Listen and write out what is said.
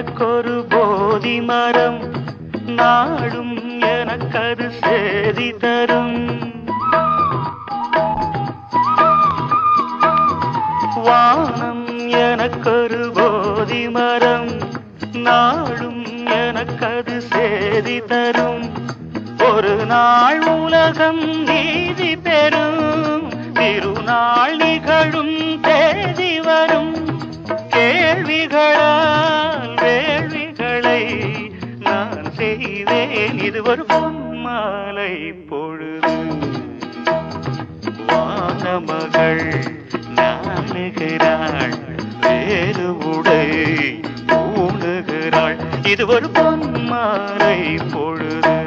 எனக்கொரு போதி மரம், நாடும் எனக்கது சேதி தரும். வானம் எனக்கொரு போதி மரம், நாடும் எனக்கது சேதி தரும். ஒரு நாள் உலகம் நீதி பெறும், திருநாள் நிகழும் தேதி வரும். கேள்விகளால் வேள்விகளை நான் செய்வேன், இது ஒரு பொன்மாலை பொழுது. வானமகள் நாணுகிறாள், வேறு உடை பூணுகிறாள், இது ஒரு பொன்மாலை பொழுது.